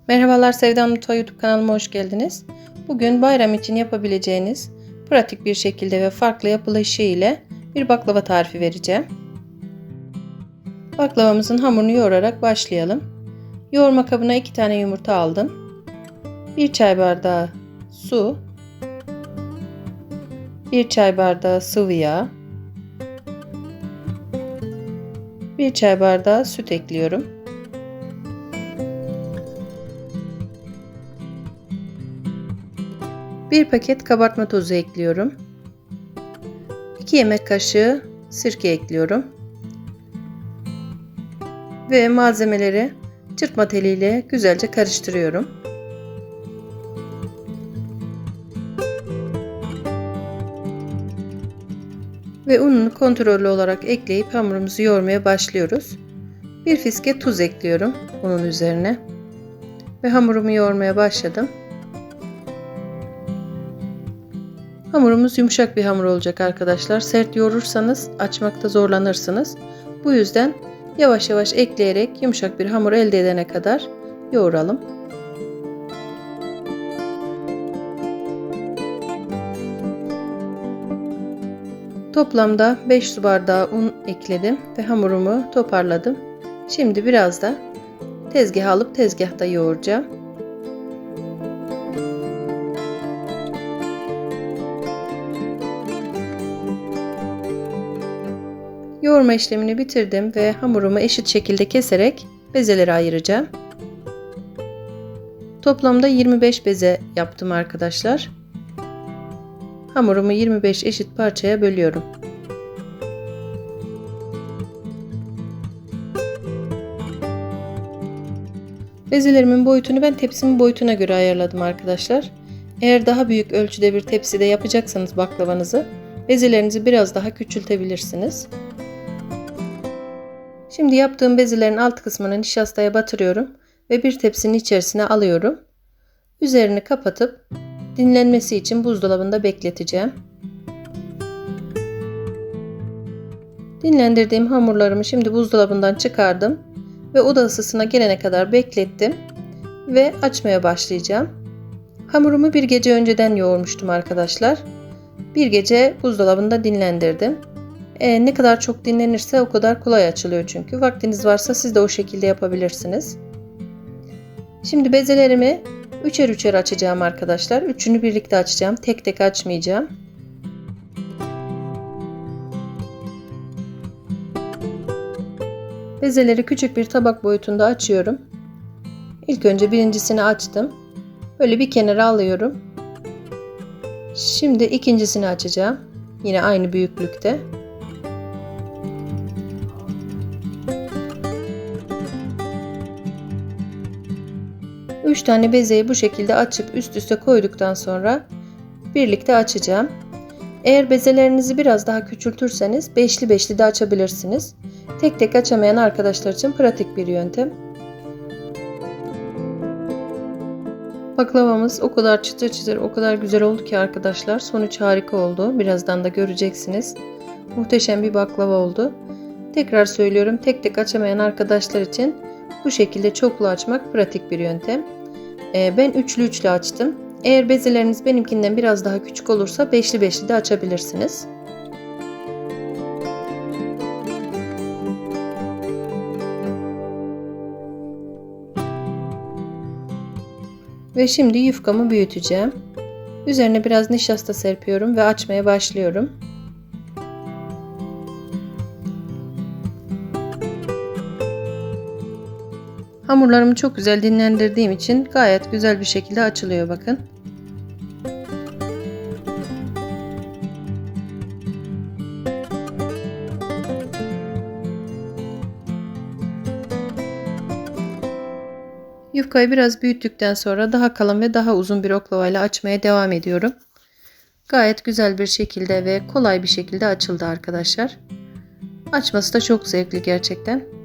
Merhabalar, Sevda Mutfağı YouTube kanalıma hoş geldiniz. Bugün bayram için yapabileceğiniz pratik bir şekilde ve farklı yapılışı ile bir baklava tarifi vereceğim. Baklavamızın hamurunu yoğurarak başlayalım. Yoğurma kabına 2 tane yumurta aldım. 1 çay bardağı su, 1 çay bardağı sıvı yağ, 1 çay bardağı süt ekliyorum. 1 paket kabartma tozu ekliyorum. 2 yemek kaşığı sirke ekliyorum. Ve malzemeleri çırpma teliyle güzelce karıştırıyorum. Ve ununu kontrollü olarak ekleyip hamurumuzu yoğurmaya başlıyoruz. 1 fiske tuz ekliyorum unun üzerine. Ve hamurumu yoğurmaya başladım. Hamurumuz yumuşak bir hamur olacak arkadaşlar. Sert yoğurursanız açmakta zorlanırsınız. Bu yüzden yavaş yavaş ekleyerek yumuşak bir hamur elde edene kadar yoğuralım. Toplamda 5 su bardağı un ekledim ve hamurumu toparladım. Şimdi biraz da tezgaha alıp tezgahta yoğuracağım. Yoğurma işlemini bitirdim ve hamurumu eşit şekilde keserek bezelere ayıracağım. Toplamda 25 beze yaptım arkadaşlar. Hamurumu 25 eşit parçaya bölüyorum. Bezelerimin boyutunu ben tepsimin boyutuna göre ayarladım arkadaşlar. Eğer daha büyük ölçüde bir tepside yapacaksanız baklavanızı, bezelerinizi biraz daha küçültebilirsiniz. Şimdi yaptığım bezelerin alt kısmını nişastaya batırıyorum ve bir tepsinin içerisine alıyorum. Üzerini kapatıp dinlenmesi için buzdolabında bekleteceğim. Dinlendirdiğim hamurlarımı şimdi buzdolabından çıkardım ve oda ısısına gelene kadar beklettim ve açmaya başlayacağım. Hamurumu bir gece önceden yoğurmuştum arkadaşlar. Bir gece buzdolabında dinlendirdim. Ne kadar çok dinlenirse o kadar kolay açılıyor çünkü. Vaktiniz varsa siz de o şekilde yapabilirsiniz. Şimdi bezelerimi üçer üçer açacağım arkadaşlar. Üçünü birlikte açacağım. Tek tek açmayacağım. Bezeleri küçük bir tabak boyutunda açıyorum. İlk önce birincisini açtım. Böyle bir kenara alıyorum. Şimdi ikincisini açacağım. Yine aynı büyüklükte. Üç tane bezeyi bu şekilde açıp üst üste koyduktan sonra birlikte açacağım. Eğer bezelerinizi biraz daha küçültürseniz beşli beşli de açabilirsiniz. Tek tek açamayan arkadaşlar için pratik bir yöntem. Baklavamız o kadar çıtır çıtır, o kadar güzel oldu ki arkadaşlar. Sonuç harika oldu. Birazdan da göreceksiniz. Muhteşem bir baklava oldu. Tekrar söylüyorum, tek tek açamayan arkadaşlar için bu şekilde çoklu açmak pratik bir yöntem. Ben üçlü açtım. Eğer bezeleriniz benimkinden biraz daha küçük olursa beşli beşli de açabilirsiniz. Ve şimdi yufkamı büyüteceğim. Üzerine biraz nişasta serpiyorum ve açmaya başlıyorum. Hamurlarımı çok güzel dinlendirdiğim için gayet güzel bir şekilde açılıyor bakın. Yufkayı biraz büyüttükten sonra daha kalın ve daha uzun bir oklavayla açmaya devam ediyorum. Gayet güzel bir şekilde ve kolay bir şekilde açıldı arkadaşlar. Açması da çok zevkli gerçekten.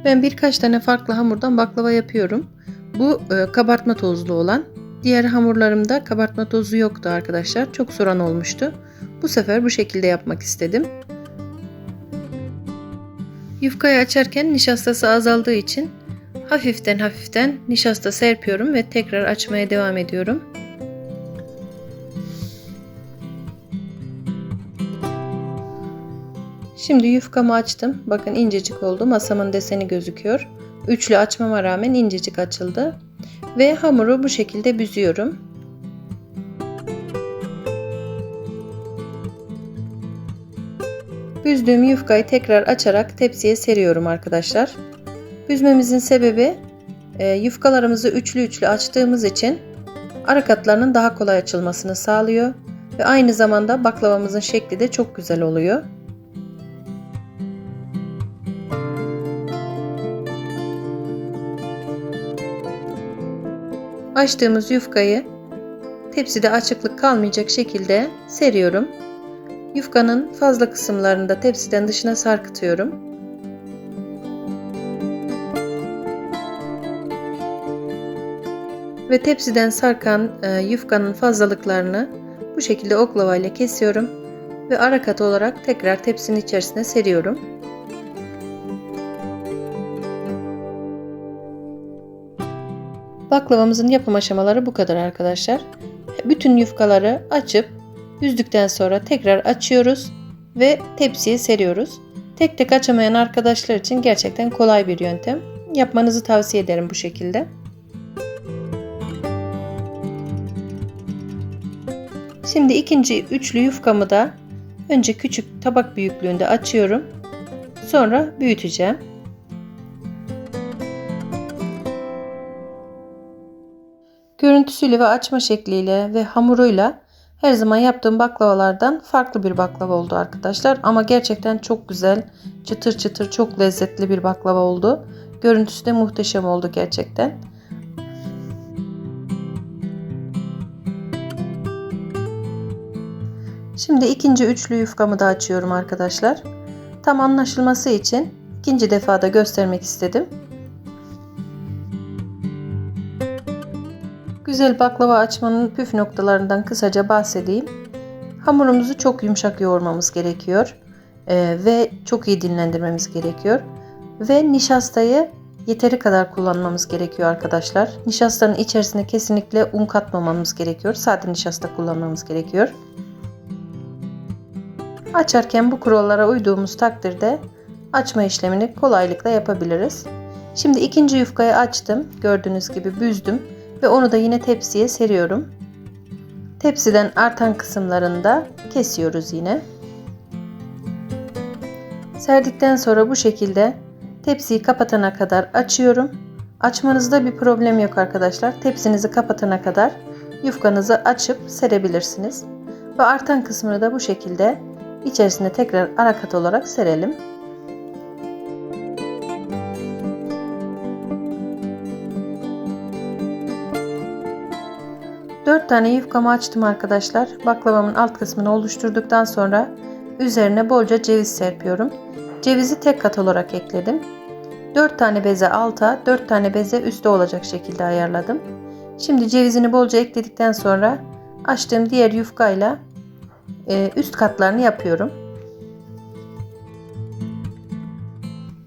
Ben birkaç tane farklı hamurdan baklava yapıyorum. Bu kabartma tozlu olan. Diğer hamurlarımda kabartma tozu yoktu arkadaşlar. Çok soran olmuştu. Bu sefer bu şekilde yapmak istedim. Yufkayı açarken nişastası azaldığı için hafiften nişasta serpiyorum ve tekrar açmaya devam ediyorum. Şimdi yufkamı açtım. Bakın incecik oldu. Masamın deseni gözüküyor. Üçlü açmama rağmen incecik açıldı. Ve hamuru bu şekilde büzüyorum. Büzdüğüm yufkayı tekrar açarak tepsiye seriyorum arkadaşlar. Büzmemizin sebebi yufkalarımızı üçlü açtığımız için ara katlarının daha kolay açılmasını sağlıyor. Ve aynı zamanda baklavamızın şekli de çok güzel oluyor. Açtığımız yufkayı tepside açıklık kalmayacak şekilde seriyorum. Yufkanın fazla kısımlarını da tepsiden dışına sarkıtıyorum. Ve tepsiden sarkan yufkanın fazlalıklarını bu şekilde oklava ile kesiyorum ve ara kat olarak tekrar tepsinin içerisine seriyorum. Baklavamızın yapım aşamaları bu kadar arkadaşlar. Bütün yufkaları açıp büzdükten sonra tekrar açıyoruz ve tepsiye seriyoruz. Tek tek açamayan arkadaşlar için gerçekten kolay bir yöntem. Yapmanızı tavsiye ederim bu şekilde. Şimdi ikinci üçlü yufkamı da önce küçük tabak büyüklüğünde açıyorum. Sonra büyüteceğim. Görüntüsüyle ve açma şekliyle ve hamuruyla her zaman yaptığım baklavalardan farklı bir baklava oldu arkadaşlar. Ama gerçekten çok güzel, çıtır çıtır, çok lezzetli bir baklava oldu. Görüntüsü de muhteşem oldu gerçekten. Şimdi ikinci üçlü yufkamı da açıyorum arkadaşlar. Tam anlaşılması için ikinci defada göstermek istedim. Güzel baklava açmanın püf noktalarından kısaca bahsedeyim. Hamurumuzu çok yumuşak yoğurmamız gerekiyor. Ve çok iyi dinlendirmemiz gerekiyor. Ve nişastayı yeteri kadar kullanmamız gerekiyor arkadaşlar. Nişastanın içerisine kesinlikle un katmamamız gerekiyor. Sade nişasta kullanmamız gerekiyor. Açarken bu kurallara uyduğumuz takdirde açma işlemini kolaylıkla yapabiliriz. Şimdi ikinci yufkayı açtım. Gördüğünüz gibi büzdüm. Ve onu da yine tepsiye seriyorum. Tepsiden artan kısımlarını da kesiyoruz yine. Serdikten sonra bu şekilde tepsiyi kapatana kadar açıyorum. Açmanızda bir problem yok arkadaşlar. Tepsinizi kapatana kadar yufkanızı açıp serebilirsiniz. Ve artan kısmını da bu şekilde içerisine tekrar ara kat olarak serelim. Dört tane yufkamı açtım arkadaşlar. Baklavamın alt kısmını oluşturduktan sonra üzerine bolca ceviz serpiyorum. Cevizi tek kat olarak ekledim. 4 tane beze alta, 4 tane beze üstte olacak şekilde ayarladım. Şimdi cevizini bolca ekledikten sonra açtığım diğer yufkayla üst katlarını yapıyorum.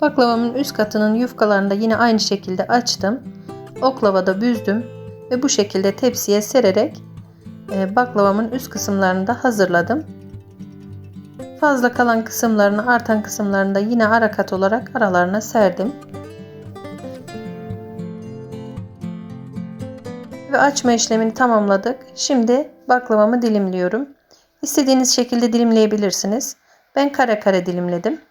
Baklavamın üst katının yufkalarını da yine aynı şekilde açtım. Oklavada büzdüm ve bu şekilde tepsiye sererek baklavamın üst kısımlarını da hazırladım. Fazla kalan kısımlarını, artan kısımlarını da yine ara kat olarak aralarına serdim. Ve açma işlemini tamamladık. Şimdi baklavamı dilimliyorum. İstediğiniz şekilde dilimleyebilirsiniz. Ben kare kare dilimledim.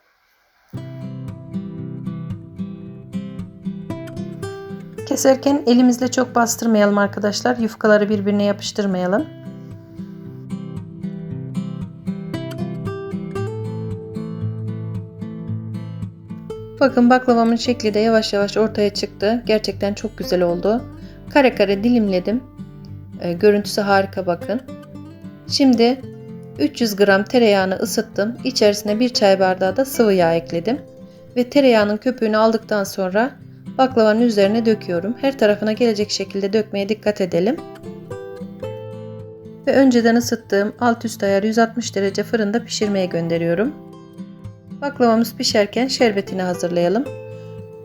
Keserken elimizle çok bastırmayalım arkadaşlar. Yufkaları birbirine yapıştırmayalım. Bakın baklavamın şekli de yavaş yavaş ortaya çıktı. Gerçekten çok güzel oldu. Kare kare dilimledim. Görüntüsü harika bakın. Şimdi 300 gram tereyağını ısıttım. İçerisine 1 çay bardağı da sıvı yağ ekledim. Ve tereyağının köpüğünü aldıktan sonra baklavanın üzerine döküyorum. Her tarafına gelecek şekilde dökmeye dikkat edelim. Ve önceden ısıttığım alt üst ayar 160 derece fırında pişirmeye gönderiyorum. Baklavamız pişerken şerbetini hazırlayalım.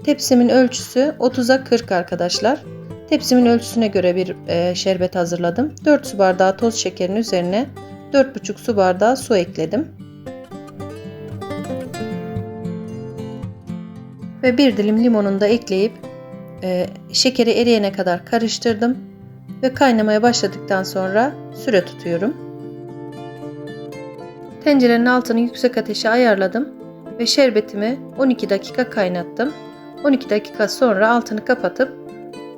Tepsimin ölçüsü 30'a 40 arkadaşlar. Tepsimin ölçüsüne göre bir şerbet hazırladım. 4 su bardağı toz şekerin üzerine 4,5 su bardağı su ekledim. Ve bir dilim limonunu da ekleyip şekeri eriyene kadar karıştırdım. Ve kaynamaya başladıktan sonra süre tutuyorum. Tencerenin altını yüksek ateşe ayarladım. Ve şerbetimi 12 dakika kaynattım. 12 dakika sonra altını kapatıp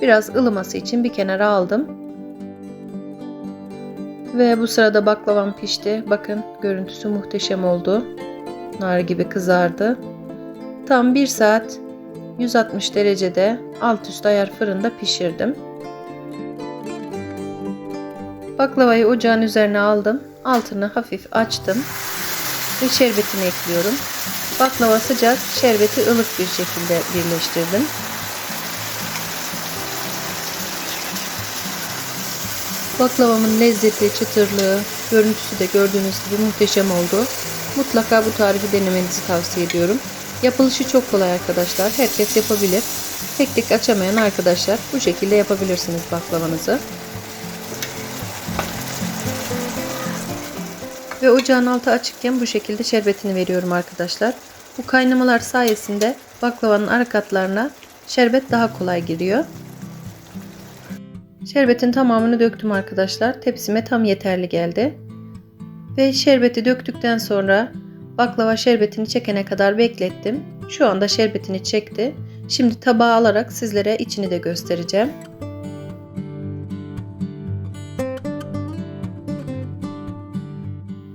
biraz ılıması için bir kenara aldım. Ve bu sırada baklavam pişti. Bakın görüntüsü muhteşem oldu. Nar gibi kızardı. Tam 1 saat 160 derecede alt üst ayar fırında pişirdim. Baklavayı ocağın üzerine aldım. Altını hafif açtım. Ve şerbetini ekliyorum. Baklava sıcak, şerbeti ılık bir şekilde birleştirdim. Baklavamın lezzeti, çıtırlığı, görüntüsü de gördüğünüz gibi muhteşem oldu. Mutlaka bu tarifi denemenizi tavsiye ediyorum. Yapılışı çok kolay arkadaşlar. Herkes yapabilir. Tek tek açamayan arkadaşlar bu şekilde yapabilirsiniz baklavanızı. Ve ocağın altı açıkken bu şekilde şerbetini veriyorum arkadaşlar. Bu kaynamalar sayesinde baklavanın ara katlarına şerbet daha kolay giriyor. Şerbetin tamamını döktüm arkadaşlar. Tepsime tam yeterli geldi. Ve şerbeti döktükten sonra baklava şerbetini çekene kadar beklettim. Şu anda şerbetini çekti. Şimdi tabağa alarak sizlere içini de göstereceğim.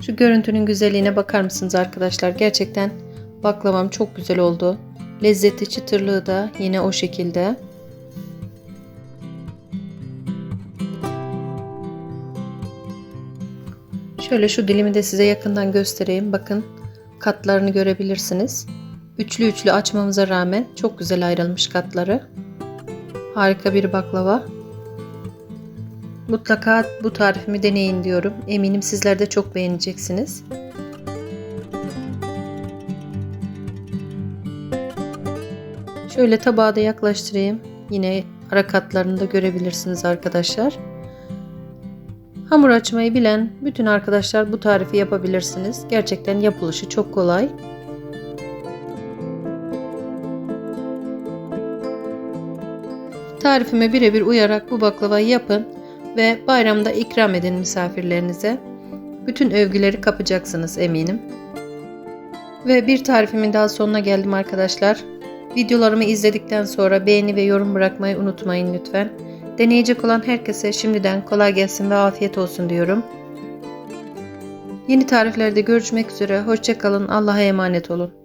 Şu görüntünün güzelliğine bakar mısınız arkadaşlar? Gerçekten baklavam çok güzel oldu. Lezzeti, çıtırlığı da yine o şekilde. Şöyle şu dilimi de size yakından göstereyim. Bakın katlarını görebilirsiniz. Üçlü üçlü açmamıza rağmen çok güzel ayrılmış katları. Harika bir baklava. Mutlaka bu tarifimi deneyin diyorum. Eminim sizler de çok beğeneceksiniz. Şöyle tabağa da yaklaştırayım. Yine ara katlarını da görebilirsiniz arkadaşlar. Hamur açmayı bilen bütün arkadaşlar bu tarifi yapabilirsiniz. Gerçekten yapılışı çok kolay. Tarifime birebir uyarak bu baklavayı yapın ve bayramda ikram edin misafirlerinize. Bütün övgüleri kapacaksınız eminim. Ve bir tarifimin daha sonuna geldim arkadaşlar. Videolarımı izledikten sonra beğeni ve yorum bırakmayı unutmayın lütfen. Deneyecek olan herkese şimdiden kolay gelsin ve afiyet olsun diyorum. Yeni tariflerde görüşmek üzere. Hoşça kalın. Allah'a emanet olun.